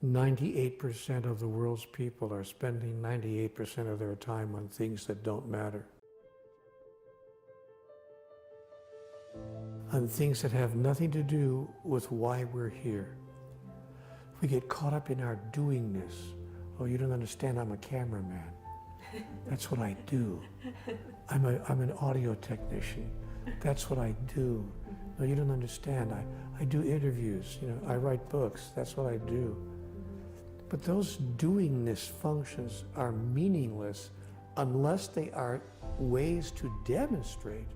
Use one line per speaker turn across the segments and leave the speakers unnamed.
98% of the world's people are spending 98% of their time on things that don't matter. On things that have nothing to do with why we're here. We get caught up in our doingness. Oh, you don't understand, I'm a cameraman. That's what I do. I'm an audio technician. That's what I do. No, you don't understand. I do interviews, I write books. That's what I do. But those doingness functions are meaningless unless they are ways to demonstrate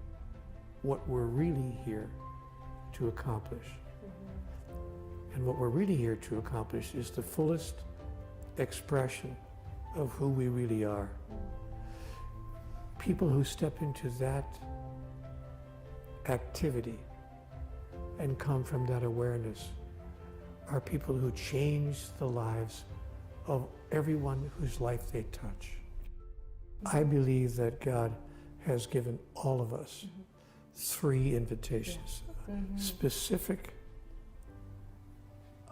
what we're really here to accomplish. And what we're really here to accomplish is the fullest expression of who we really are. People who step into that activity and come from that awareness are people who change the lives of everyone whose life they touch. I believe that God has given all of us three invitations, specific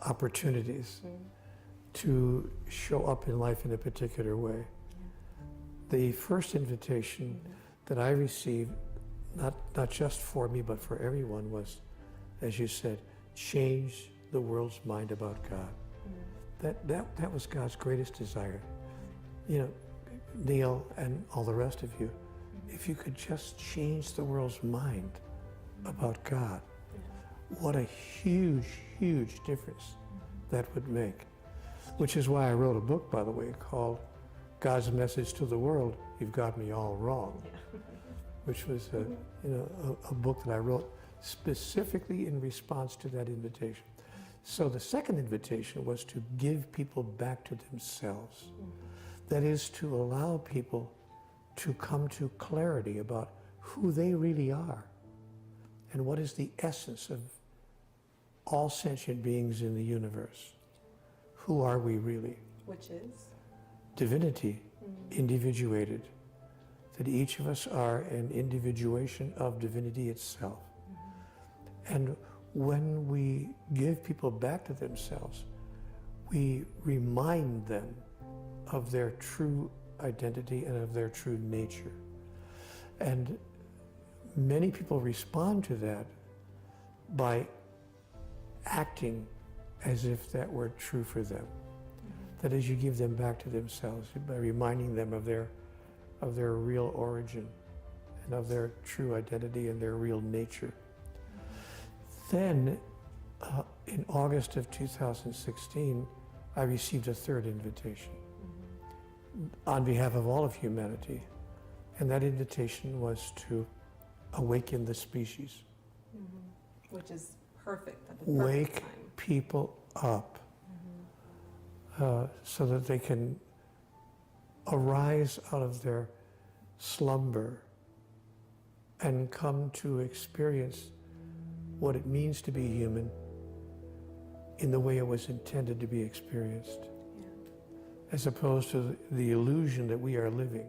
opportunities to show up in life in a particular way. The first invitation that I received, not just for me, but for everyone, was, as you said, change the world's mind about God. That was God's greatest desire. Neil and all the rest of you, if you could just change the world's mind about God, what a huge, huge difference that would make. Which is why I wrote a book, by the way, called God's Message to the World, You've Got Me All Wrong, which was a book that I wrote specifically in response to that invitation. So the second invitation was to give people back to themselves. That is, to allow people to come to clarity about who they really are and what is the essence of all sentient beings in the universe. Who are we really?
Which is?
Divinity, individuated. That each of us are an individuation of divinity itself. And when we give people back to themselves, we remind them of their true identity and of their true nature. And many people respond to that by acting as if that were true for them. That is, you give them back to themselves by reminding them of their real origin and of their true identity and their real nature. Then, in August of 2016, I received a third invitation on behalf of all of humanity. And that invitation was to awaken the species.
Which is perfect at the perfect
Wake
time.
people up so that they can arise out of their slumber and come to experience what it means to be human in the way it was intended to be experienced, as opposed to the illusion that we are living.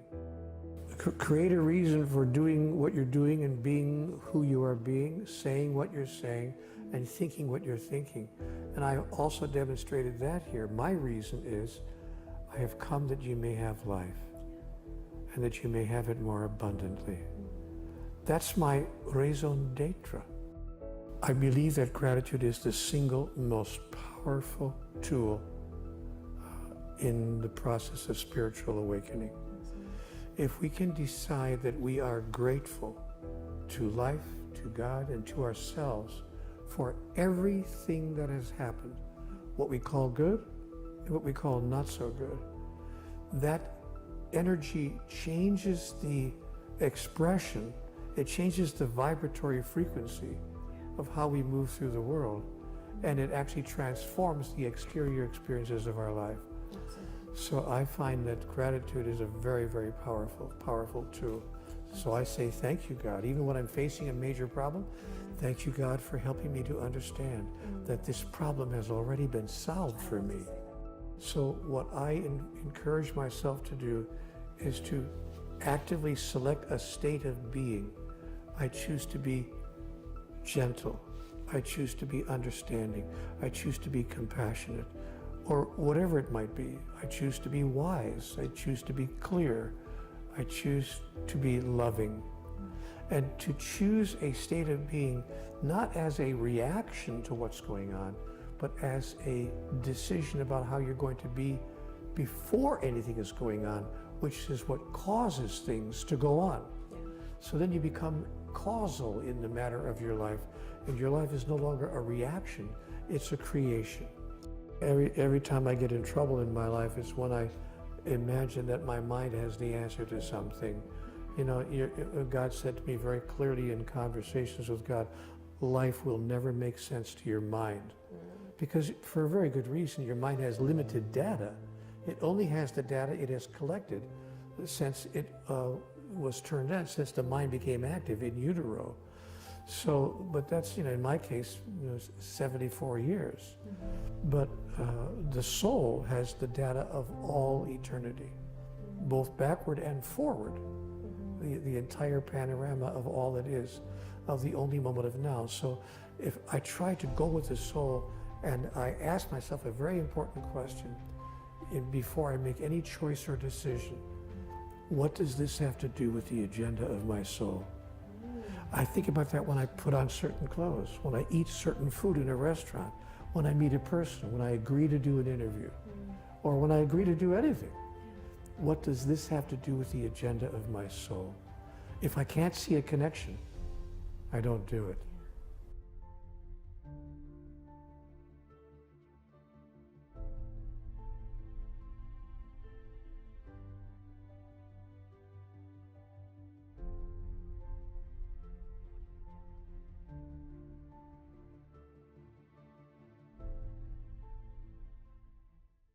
Create a reason for doing what you're doing and being who you are being, saying what you're saying, and thinking what you're thinking. And I also demonstrated that here. My reason is, I have come that you may have life, and that you may have it more abundantly. That's my raison d'etre. I believe that gratitude is the single most powerful tool in the process of spiritual awakening. If we can decide that we are grateful to life, to God, and to ourselves for everything that has happened, what we call good and what we call not so good, that energy changes the expression, it changes the vibratory frequency of how we move through the world, and it actually transforms the exterior experiences of our life. So I find that gratitude is a very, very powerful tool. So I say, thank you, God. Even when I'm facing a major problem, thank you, God, for helping me to understand that this problem has already been solved for me. So what I encourage myself to do is to actively select a state of being. I choose to be gentle. I choose to be understanding. I choose to be compassionate. or whatever it might be. I choose to be wise. I choose to be clear. I choose to be loving. And to choose a state of being not as a reaction to what's going on, but as a decision about how you're going to be before anything is going on, which is what causes things to go on.
Yeah.
So then you become causal in the matter of your life, and your life is no longer a reaction, it's a creation. Every time I get in trouble in my life, it's when I imagine that my mind has the answer to something. You know, God said to me very clearly in conversations with God, life will never make sense to your mind. Because for a very good reason, your mind has limited data. It only has the data it has collected since it was turned on, since the mind became active in utero. So, but that's, in my case, 74 years. But the soul has the data of all eternity, both backward and forward. The entire panorama of all that is, of the only moment of now. So if I try to go with the soul and I ask myself a very important question before I make any choice or decision, what does this have to do with the agenda of my soul? I think about that when I put on certain clothes, when I eat certain food in a restaurant, when I meet a person, when I agree to do an interview, or when I agree to do anything. What does this have to do with the agenda of my soul? If I can't see a connection, I don't do it.